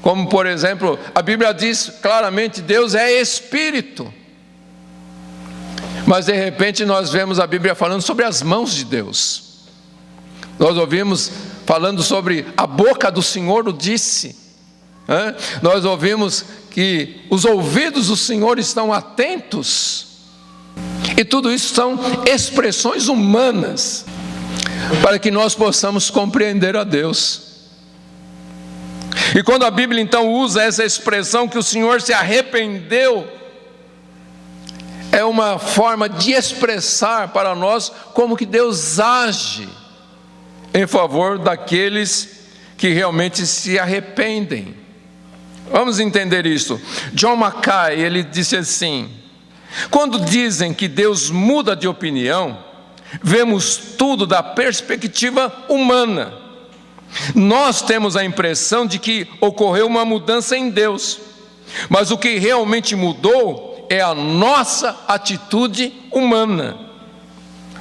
Como por exemplo, a Bíblia diz claramente, Deus é Espírito. Mas de repente nós vemos a Bíblia falando sobre as mãos de Deus. Nós ouvimos falando sobre a boca do Senhor o disse. Nós ouvimos que os ouvidos do Senhor estão atentos. E tudo isso são expressões humanas para que nós possamos compreender a Deus. E quando a Bíblia então usa essa expressão que o Senhor se arrependeu, é uma forma de expressar para nós como que Deus age em favor daqueles que realmente se arrependem. Vamos entender isso. John Mackay, ele disse assim, quando dizem que Deus muda de opinião, vemos tudo da perspectiva humana. Nós temos a impressão de que ocorreu uma mudança em Deus, mas o que realmente mudou é a nossa atitude humana.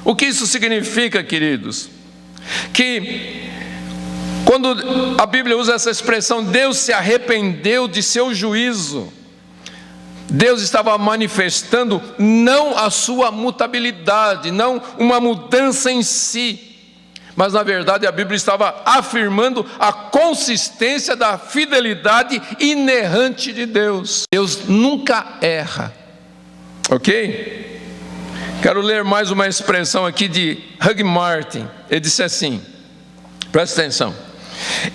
O que isso significa, queridos? Que quando a Bíblia usa essa expressão, Deus se arrependeu de seu juízo, Deus estava manifestando não a sua mutabilidade, não uma mudança em si, mas na verdade a Bíblia estava afirmando a consistência da fidelidade inerrante de Deus. Deus nunca erra, ok? Quero ler mais uma expressão aqui de Hugh Martin. Ele disse assim, presta atenção,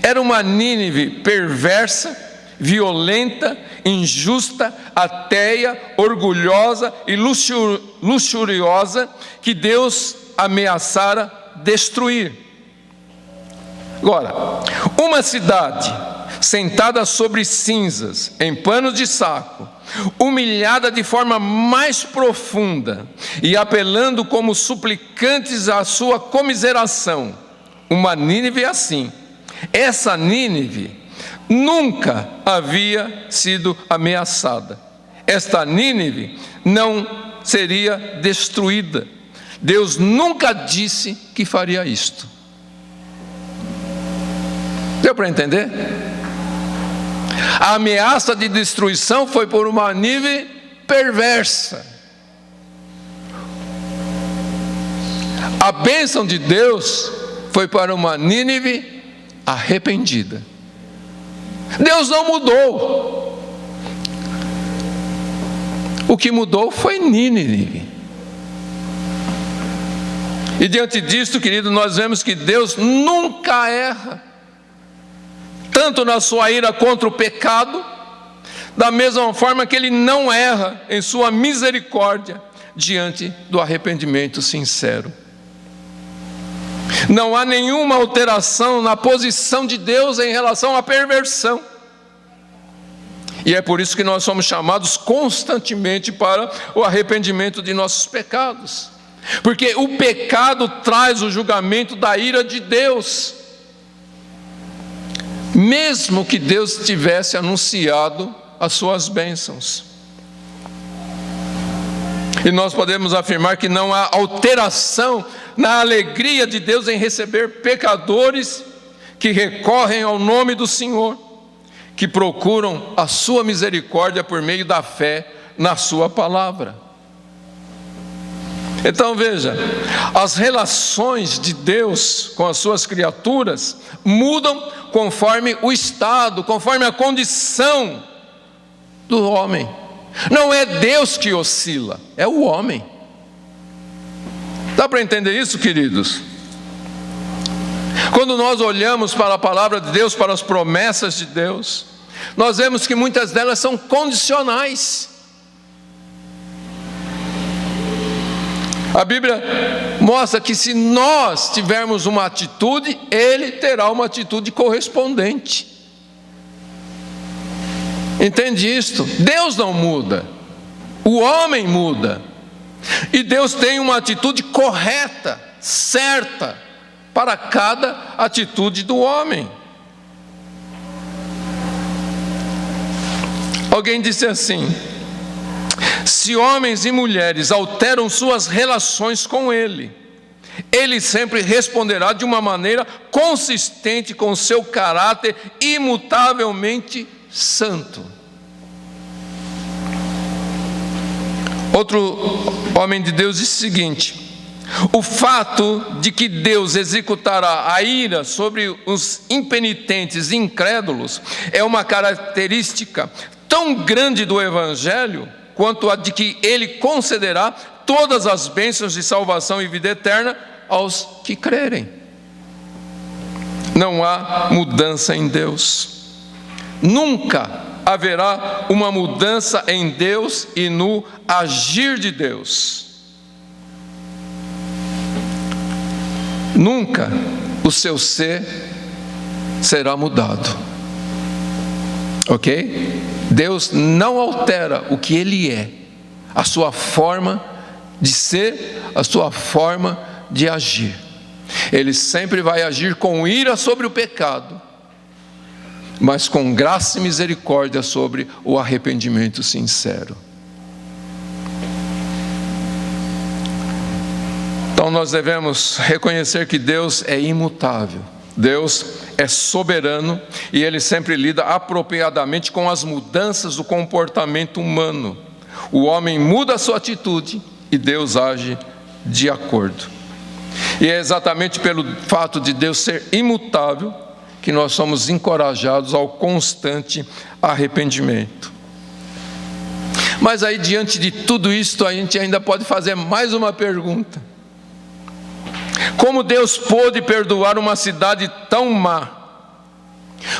era uma Nínive perversa, violenta, injusta, ateia, orgulhosa e luxuriosa, que Deus ameaçara destruir. Agora, uma cidade sentada sobre cinzas, em panos de saco, humilhada de forma mais profunda e apelando como suplicantes à sua comiseração, uma Nínive assim. Essa Nínive nunca havia sido ameaçada. Esta Nínive não seria destruída. Deus nunca disse que faria isto. Deu para entender? A ameaça de destruição foi por uma Nínive perversa. A bênção de Deus foi para uma Nínive arrependida. Deus não mudou. O que mudou foi Nínive. E diante disso, querido, nós vemos que Deus nunca erra, tanto na sua ira contra o pecado, da mesma forma que Ele não erra em sua misericórdia diante do arrependimento sincero. Não há nenhuma alteração na posição de Deus em relação à perversão. E é por isso que nós somos chamados constantemente para o arrependimento de nossos pecados. Porque o pecado traz o julgamento da ira de Deus. Mesmo que Deus tivesse anunciado as suas bênçãos. E nós podemos afirmar que não há alteração na alegria de Deus em receber pecadores que recorrem ao nome do Senhor, que procuram a sua misericórdia por meio da fé na sua palavra. Então veja, as relações de Deus com as suas criaturas mudam conforme o estado, conforme a condição do homem. Não é Deus que oscila, é o homem. Dá para entender isso, queridos? Quando nós olhamos para a palavra de Deus, para as promessas de Deus, nós vemos que muitas delas são condicionais. A Bíblia mostra que se nós tivermos uma atitude, Ele terá uma atitude correspondente. Entende isto? Deus não muda, o homem muda. E Deus tem uma atitude correta, certa, para cada atitude do homem. Alguém disse assim: se homens e mulheres alteram suas relações com Ele, Ele sempre responderá de uma maneira consistente com seu caráter imutavelmente santo. Outro homem de Deus disse o seguinte: o fato de que Deus executará a ira sobre os impenitentes e incrédulos é uma característica tão grande do Evangelho quanto a de que Ele concederá todas as bênçãos de salvação e vida eterna aos que crerem. Não há mudança em Deus. Nunca haverá uma mudança em Deus e no agir de Deus. Nunca o seu ser será mudado. Ok? Deus não altera o que Ele é, a sua forma de ser, a sua forma de agir. Ele sempre vai agir com ira sobre o pecado, mas com graça e misericórdia sobre o arrependimento sincero. Então nós devemos reconhecer que Deus é imutável, Deus é soberano e Ele sempre lida apropriadamente com as mudanças do comportamento humano. O homem muda a sua atitude e Deus age de acordo. E é exatamente pelo fato de Deus ser imutável que nós somos encorajados ao constante arrependimento. Mas aí, diante de tudo isso, a gente ainda pode fazer mais uma pergunta: como Deus pôde perdoar uma cidade tão má?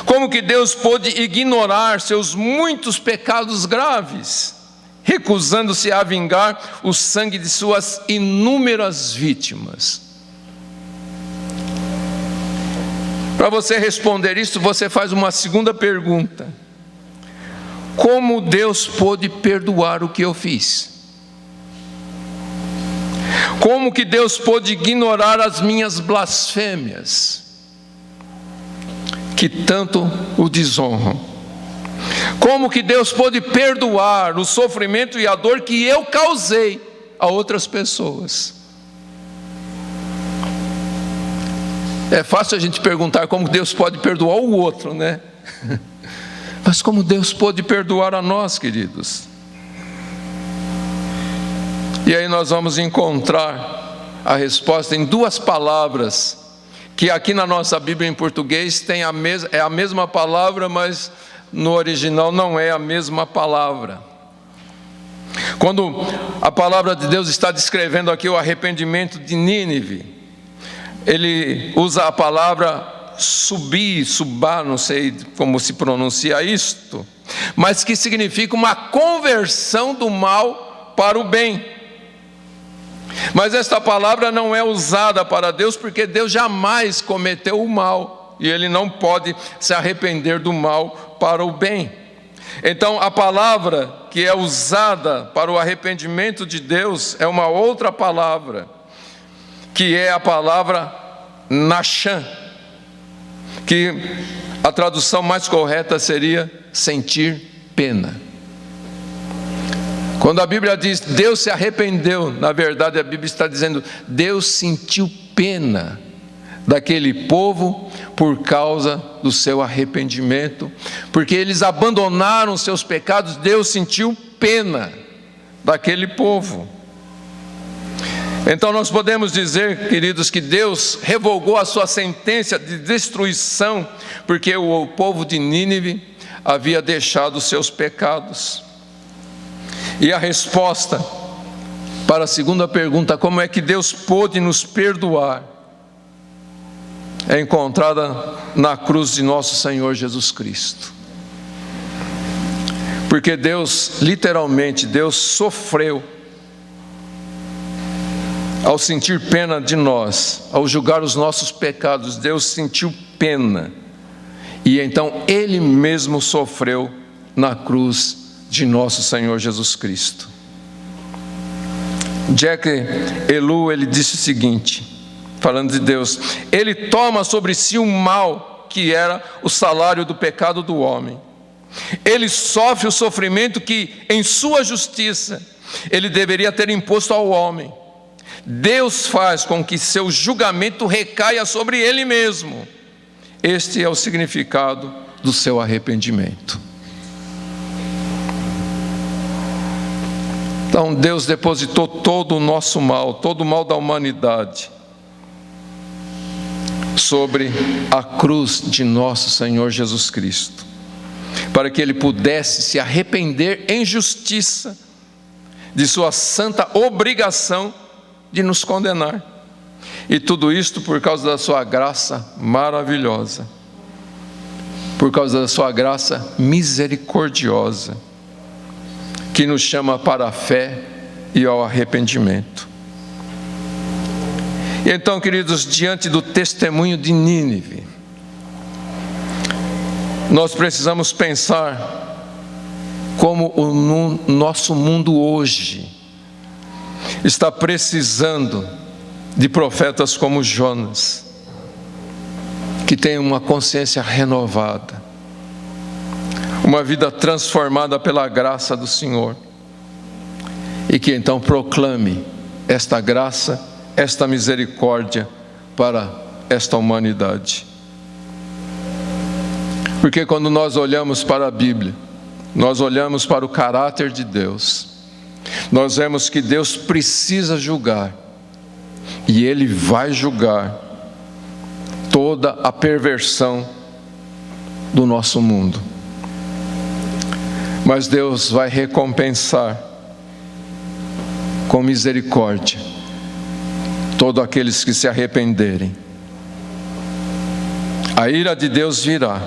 Como que Deus pôde ignorar seus muitos pecados graves, recusando-se a vingar o sangue de suas inúmeras vítimas? Para você responder isso, você faz uma segunda pergunta: como Deus pôde perdoar o que eu fiz? Como que Deus pôde ignorar as minhas blasfêmias, que tanto o desonram? Como que Deus pôde perdoar o sofrimento e a dor que eu causei a outras pessoas? É fácil a gente perguntar como Deus pode perdoar o outro, né? Mas como Deus pôde perdoar a nós, queridos? E aí nós vamos encontrar a resposta em duas palavras, que aqui na nossa Bíblia em português tem é a mesma palavra, mas no original não é a mesma palavra. Quando a palavra de Deus está descrevendo aqui o arrependimento de Nínive, ele usa a palavra subá, não sei como se pronuncia isto, mas que significa uma conversão do mal para o bem. Mas esta palavra não é usada para Deus, porque Deus jamais cometeu o mal, e Ele não pode se arrepender do mal para o bem. Então, a palavra que é usada para o arrependimento de Deus é uma outra palavra, que é a palavra Nachan, que a tradução mais correta seria sentir pena. Quando a Bíblia diz Deus se arrependeu, na verdade a Bíblia está dizendo Deus sentiu pena daquele povo por causa do seu arrependimento, porque eles abandonaram seus pecados. Deus sentiu pena daquele povo. Então nós podemos dizer, queridos, que Deus revogou a sua sentença de destruição, porque o povo de Nínive havia deixado os seus pecados. E a resposta para a segunda pergunta, como é que Deus pôde nos perdoar, é encontrada na cruz de nosso Senhor Jesus Cristo. Porque Deus, literalmente, Deus sofreu ao sentir pena de nós, ao julgar os nossos pecados. Deus sentiu pena, e então Ele mesmo sofreu na cruz de nosso Senhor Jesus Cristo. Jack Ellul, ele disse o seguinte, falando de Deus: Ele toma sobre si o mal que era o salário do pecado do homem. Ele sofre o sofrimento que, em sua justiça, Ele deveria ter imposto ao homem. Deus faz com que seu julgamento recaia sobre Ele mesmo. Este é o significado do seu arrependimento. Então Deus depositou todo o nosso mal, todo o mal da humanidade, sobre a cruz de nosso Senhor Jesus Cristo, para que Ele pudesse se arrepender em justiça de sua santa obrigação de nos condenar. E tudo isto por causa da sua graça maravilhosa, por causa da sua graça misericordiosa, que nos chama para a fé e ao arrependimento. E então, queridos, diante do testemunho de Nínive, nós precisamos pensar como o nosso mundo hoje está precisando de profetas como Jonas, que tem uma consciência renovada, uma vida transformada pela graça do Senhor, e que então proclame esta graça, esta misericórdia para esta humanidade. Porque quando nós olhamos para a Bíblia, nós olhamos para o caráter de Deus, nós vemos que Deus precisa julgar, e Ele vai julgar toda a perversão do nosso mundo. Mas Deus vai recompensar com misericórdia todos aqueles que se arrependerem. A ira de Deus virá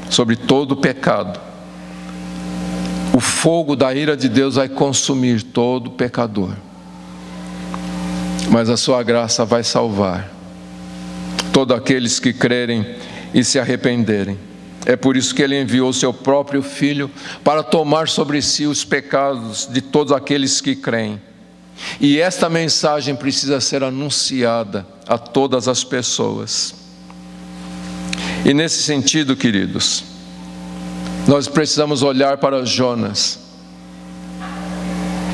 sobre todo o pecado. O fogo da ira de Deus vai consumir todo pecador. Mas a sua graça vai salvar todos aqueles que crerem e se arrependerem. É por isso que Ele enviou o seu próprio Filho para tomar sobre si os pecados de todos aqueles que creem. E esta mensagem precisa ser anunciada a todas as pessoas. E nesse sentido, queridos, nós precisamos olhar para Jonas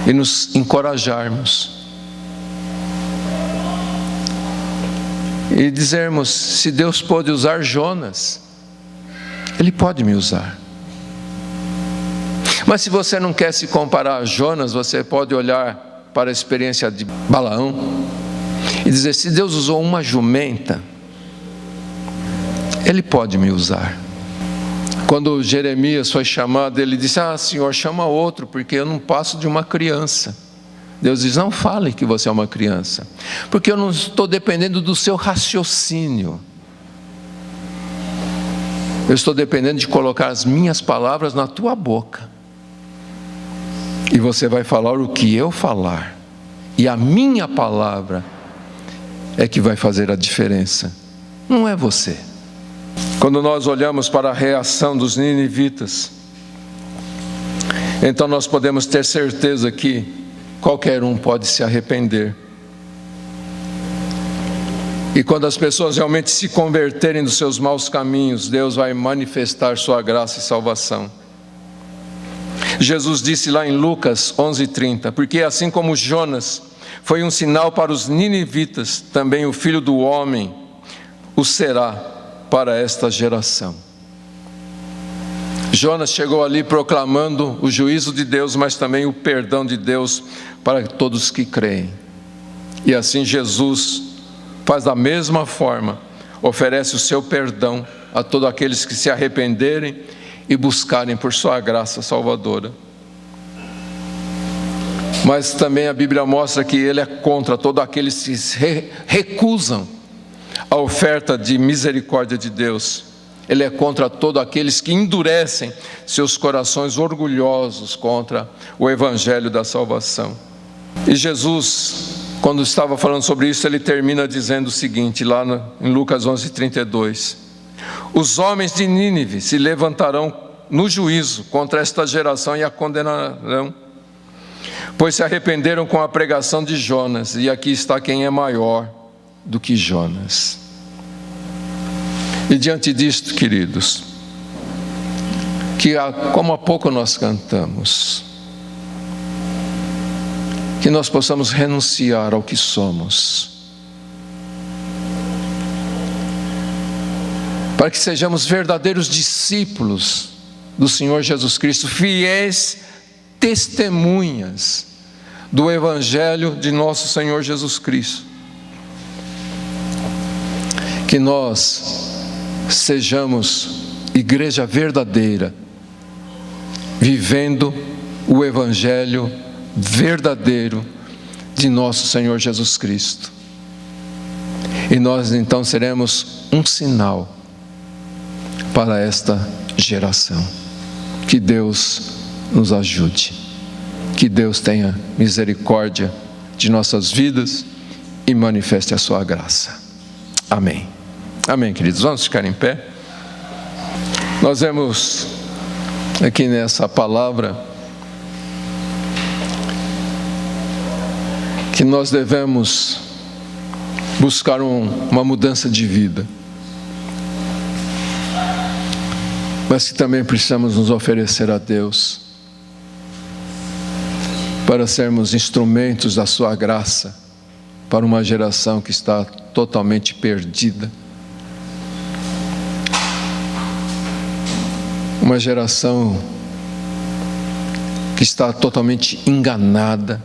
e nos encorajarmos e dizermos: se Deus pôde usar Jonas, Ele pode me usar. Mas se você não quer se comparar a Jonas, você pode olhar para a experiência de Balaão e dizer: se Deus usou uma jumenta, Ele pode me usar. Quando Jeremias foi chamado, ele disse: Senhor, chama outro, porque eu não passo de uma criança. Deus diz: não fale que você é uma criança, porque eu não estou dependendo do seu raciocínio. Eu estou dependendo de colocar as minhas palavras na tua boca, e você vai falar o que eu falar, e a minha palavra é que vai fazer a diferença, não é você. Quando nós olhamos para a reação dos ninivitas, Então nós podemos ter certeza que qualquer um pode se arrepender. E quando as pessoas realmente se converterem dos seus maus caminhos, Deus vai manifestar sua graça e salvação. Jesus disse lá em Lucas 11:30, porque assim como Jonas foi um sinal para os ninivitas, também o Filho do Homem o será para esta geração. Jonas chegou ali proclamando o juízo de Deus, mas também o perdão de Deus para todos que creem. E assim Jesus faz da mesma forma, oferece o seu perdão a todos aqueles que se arrependerem e buscarem por sua graça salvadora. Mas também a Bíblia mostra que Ele é contra todos aqueles que se recusam a oferta de misericórdia de Deus. Ele é contra todos aqueles que endurecem seus corações orgulhosos contra o Evangelho da salvação. E Jesus, quando estava falando sobre isso, ele termina dizendo o seguinte, lá em Lucas 11:32. Os homens de Nínive se levantarão no juízo contra esta geração e a condenarão, pois se arrependeram com a pregação de Jonas, e aqui está quem é maior do que Jonas. E diante disto, queridos, como há pouco nós cantamos, que nós possamos renunciar ao que somos, para que sejamos verdadeiros discípulos do Senhor Jesus Cristo, fiéis testemunhas do Evangelho de nosso Senhor Jesus Cristo. Que nós sejamos igreja verdadeira, vivendo o Evangelho verdadeiro de nosso Senhor Jesus Cristo. E nós então seremos um sinal para esta geração. Que Deus nos ajude, que Deus tenha misericórdia de nossas vidas e manifeste a sua graça. Amém. Amém, queridos. Vamos ficar em pé. Nós vemos aqui nessa palavra que nós devemos buscar uma mudança de vida, mas que também precisamos nos oferecer a Deus para sermos instrumentos da sua graça para uma geração que está totalmente perdida, uma geração que está totalmente enganada,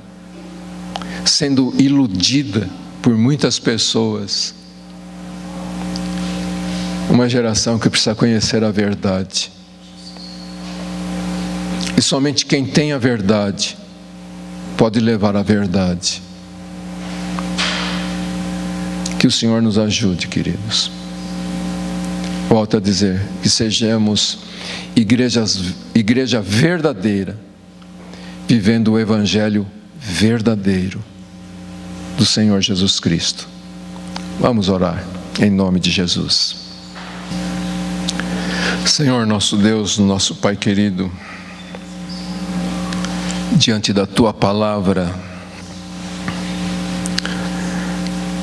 sendo iludida por muitas pessoas, uma geração que precisa conhecer a verdade, e somente quem tem a verdade pode levar a verdade. Que o Senhor nos ajude, queridos. Volto a dizer, que sejamos igreja verdadeira, vivendo o Evangelho verdadeiro do Senhor Jesus Cristo. Vamos orar em nome de Jesus. Senhor nosso Deus, nosso Pai querido, diante da Tua palavra,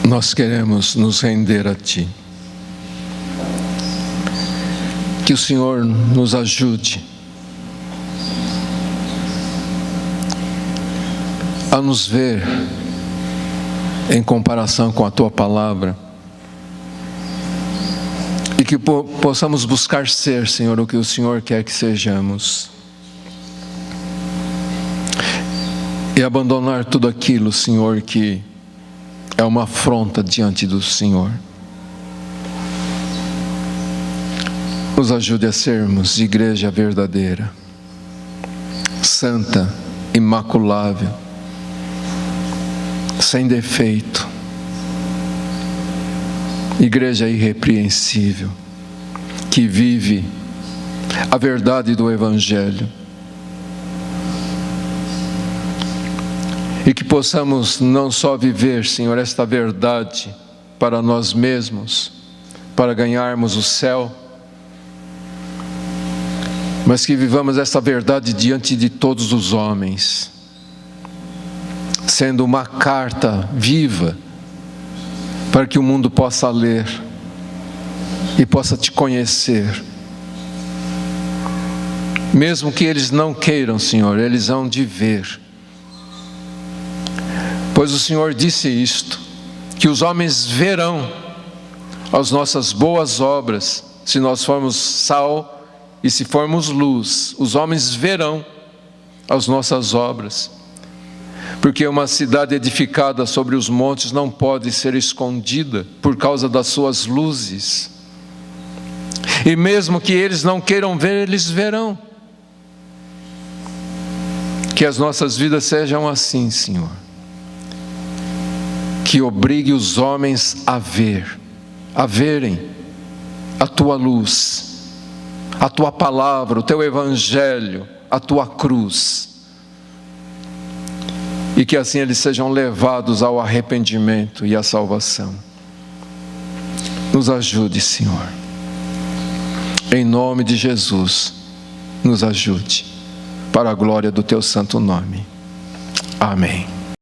nós queremos nos render a Ti. Que o Senhor nos ajude a nos ver em comparação com a Tua palavra, e que possamos buscar ser, Senhor, o que o Senhor quer que sejamos, e abandonar tudo aquilo, Senhor, que é uma afronta diante do Senhor. Nos ajude a sermos igreja verdadeira, santa, imaculável, sem defeito, igreja irrepreensível, que vive a verdade do Evangelho, e que possamos não só viver, Senhor, esta verdade para nós mesmos, para ganharmos o céu, mas que vivamos essa verdade diante de todos os homens, sendo uma carta viva, para que o mundo possa ler e possa te conhecer. Mesmo que eles não queiram, Senhor, eles hão de ver. Pois o Senhor disse isto, que os homens verão as nossas boas obras, se nós formos sal e se formos luz. Os homens verão as nossas obras. Porque uma cidade edificada sobre os montes não pode ser escondida por causa das suas luzes. E mesmo que eles não queiram ver, eles verão. Que as nossas vidas sejam assim, Senhor. Que obrigue os homens a verem a Tua luz, a Tua palavra, o Teu Evangelho, a Tua cruz. E que assim eles sejam levados ao arrependimento e à salvação. Nos ajude, Senhor. Em nome de Jesus, nos ajude. Para a glória do Teu santo nome. Amém.